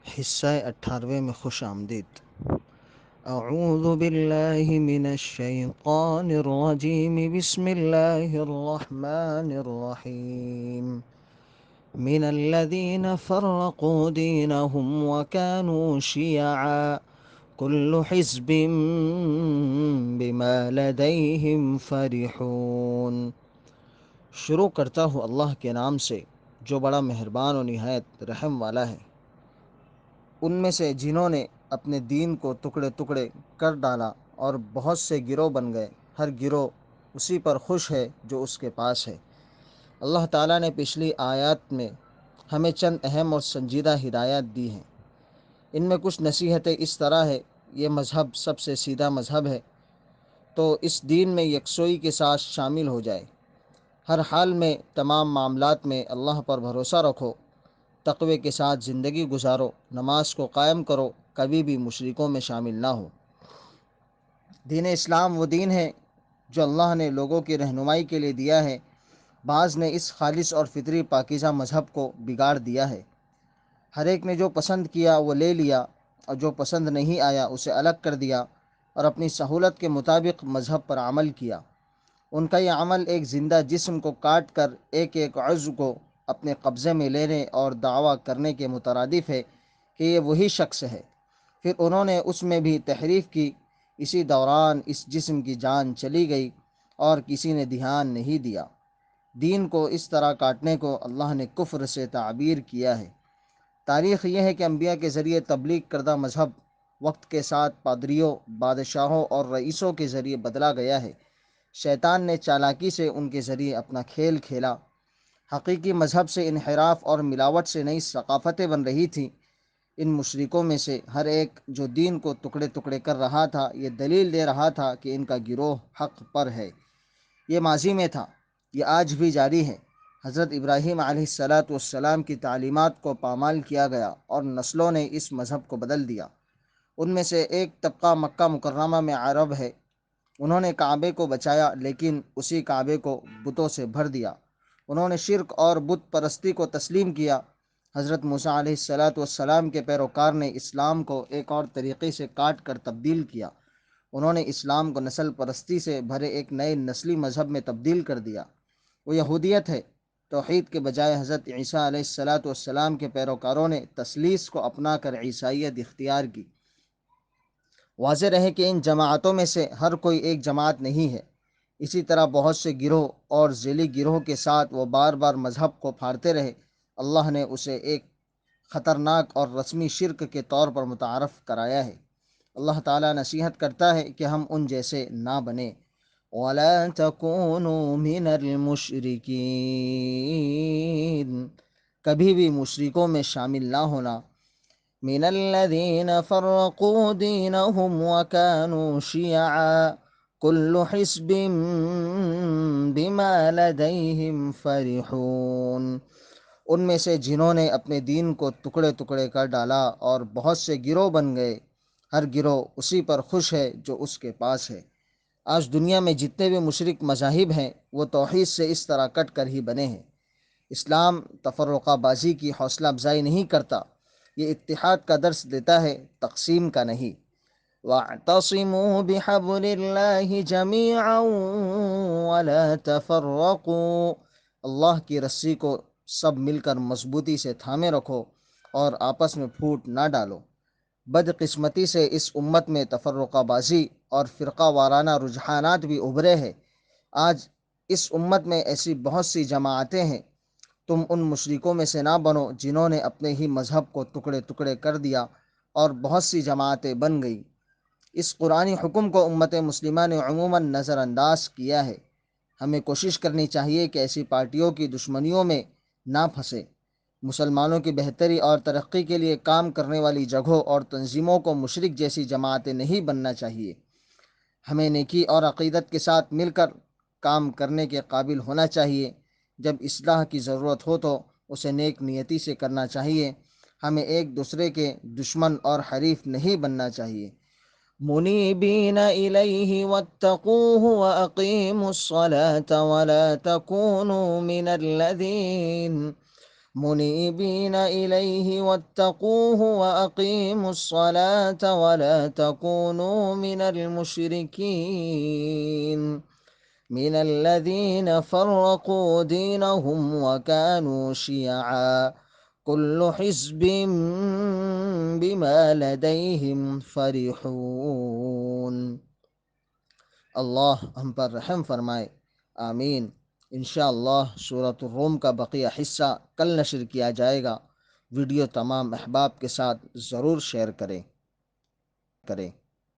حصہ 18 میں خوش آمدید۔ اعوذ باللہ من الشیطان الرجیم، بسم اللہ الرحمن الرحیم۔ من الذین فرقوا دینہم وکانوا شیعا کل حزب بما لدیہم فرحون۔ شروع کرتا ہوں اللہ کے نام سے جو بڑا مہربان و نہایت رحم والا ہے۔ ان میں سے جنہوں نے اپنے دین کو ٹکڑے ٹکڑے کر ڈالا اور بہت سے گروہ بن گئے، ہر گروہ اسی پر خوش ہے جو اس کے پاس ہے۔ اللہ تعالیٰ نے پچھلی آیات میں ہمیں چند اہم اور سنجیدہ ہدایات دی ہیں۔ ان میں کچھ نصیحتیں اس طرح ہے: یہ مذہب سب سے سیدھا مذہب ہے، تو اس دین میں یکسوئی کے ساتھ شامل ہو جائے۔ ہر حال میں تمام معاملات میں اللہ پر بھروسہ رکھو، تقوی کے ساتھ زندگی گزارو، نماز کو قائم کرو، کبھی بھی مشرکوں میں شامل نہ ہو۔ دین اسلام وہ دین ہے جو اللہ نے لوگوں کی رہنمائی کے لیے دیا ہے۔ بعض نے اس خالص اور فطری پاکیزہ مذہب کو بگاڑ دیا ہے۔ ہر ایک نے جو پسند کیا وہ لے لیا، اور جو پسند نہیں آیا اسے الگ کر دیا اور اپنی سہولت کے مطابق مذہب پر عمل کیا۔ ان کا یہ عمل ایک زندہ جسم کو کاٹ کر ایک ایک عضو کو اپنے قبضے میں لینے اور دعویٰ کرنے کے مترادف ہے کہ یہ وہی شخص ہے۔ پھر انہوں نے اس میں بھی تحریف کی۔ اسی دوران اس جسم کی جان چلی گئی اور کسی نے دھیان نہیں دیا۔ دین کو اس طرح کاٹنے کو اللہ نے کفر سے تعبیر کیا ہے۔ تاریخ یہ ہے کہ انبیاء کے ذریعے تبلیغ کردہ مذہب وقت کے ساتھ پادریوں، بادشاہوں اور رئیسوں کے ذریعے بدلا گیا ہے۔ شیطان نے چالاکی سے ان کے ذریعے اپنا کھیل کھیلا۔ حقیقی مذہب سے انحراف اور ملاوٹ سے نئی ثقافتیں بن رہی تھیں۔ ان مشرکوں میں سے ہر ایک جو دین کو ٹکڑے ٹکڑے کر رہا تھا، یہ دلیل دے رہا تھا کہ ان کا گروہ حق پر ہے۔ یہ ماضی میں تھا، یہ آج بھی جاری ہے۔ حضرت ابراہیم علیہ السلام کی تعلیمات کو پامال کیا گیا اور نسلوں نے اس مذہب کو بدل دیا۔ ان میں سے ایک طبقہ مکہ مکرمہ میں عرب ہے۔ انہوں نے کعبے کو بچایا، لیکن اسی کعبے کو بتوں سے بھر دیا۔ انہوں نے شرک اور بت پرستی کو تسلیم کیا۔ حضرت موسیٰ علیہ السلام کے پیروکار نے اسلام کو ایک اور طریقے سے کاٹ کر تبدیل کیا۔ انہوں نے اسلام کو نسل پرستی سے بھرے ایک نئے نسلی مذہب میں تبدیل کر دیا۔ وہ یہودیت ہے۔ توحید کے بجائے حضرت عیسیٰ علیہ السلام کے پیروکاروں نے تثلیث کو اپنا کر عیسائیت اختیار کی۔ واضح رہے کہ ان جماعتوں میں سے ہر کوئی ایک جماعت نہیں ہے۔ اسی طرح بہت سے گروہ اور ذیلی گروہ کے ساتھ وہ بار بار مذہب کو پھاڑتے رہے۔ اللہ نے اسے ایک خطرناک اور رسمی شرک کے طور پر متعارف کرایا ہے۔ اللہ تعالیٰ نصیحت کرتا ہے کہ ہم ان جیسے نہ بنیں۔ وَلَا تَكُونُوا مِنَ الْمُشْرِكِينَ، کبھی بھی مشرکوں میں شامل نہ ہونا۔ مِنَ الَّذِينَ فَرَّقُوا دِينَهُمْ وَكَانُوا شِيَعًا كُلُّ حِزْبٍ بِمَا لَدَيْهِمْ فَرِحُونَ۔ ان میں سے جنہوں نے اپنے دین کو ٹکڑے ٹکڑے کر ڈالا اور بہت سے گروہ بن گئے، ہر گروہ اسی پر خوش ہے جو اس کے پاس ہے۔ آج دنیا میں جتنے بھی مشرک مذاہب ہیں وہ توحید سے اس طرح کٹ کر ہی بنے ہیں۔ اسلام تفرقہ بازی کی حوصلہ افزائی نہیں کرتا، یہ اتحاد کا درس دیتا ہے، تقسیم کا نہیں۔ وَاعْتَصِمُوا بِحَبْلِ اللَّهِ جَمِيعًا وَلَا تَفَرَّقُوا، اللہ کی رسی کو سب مل کر مضبوطی سے تھامے رکھو اور آپس میں پھوٹ نہ ڈالو۔ بدقسمتی سے اس امت میں تفرقہ بازی اور فرقہ وارانہ رجحانات بھی ابھرے ہیں۔ آج اس امت میں ایسی بہت سی جماعتیں ہیں۔ تم ان مشرکوں میں سے نہ بنو جنہوں نے اپنے ہی مذہب کو ٹکڑے ٹکڑے کر دیا اور بہت سی جماعتیں بن گئی۔ اس قرآنی حکم کو امت مسلمہ نے عموماً نظر انداز کیا ہے۔ ہمیں کوشش کرنی چاہیے کہ ایسی پارٹیوں کی دشمنیوں میں نہ پھنسے۔ مسلمانوں کی بہتری اور ترقی کے لیے کام کرنے والی جگہوں اور تنظیموں کو مشرک جیسی جماعتیں نہیں بننا چاہیے۔ ہمیں نیکی اور عقیدت کے ساتھ مل کر کام کرنے کے قابل ہونا چاہیے۔ جب اصلاح کی ضرورت ہو تو اسے نیک نیتی سے کرنا چاہیے۔ ہمیں ایک دوسرے کے دشمن اور حریف نہیں بننا چاہیے۔ منیبین الیہ واتقوہ واقیموا الصلاة ولا تکونوا من الذین منيبين إليه واتقوه وأقيموا الصلاة ولا تكونوا من المشركين من الذين فرقوا دينهم وكانوا شيعا كل حزب بما لديهم فرحون۔ اللہ ہم پر رحم فرمائے، آمین۔ انشاءاللہ سورۃ الروم کا بقیہ حصہ کل نشر کیا جائے گا۔ ویڈیو تمام احباب کے ساتھ ضرور شیئر کریں۔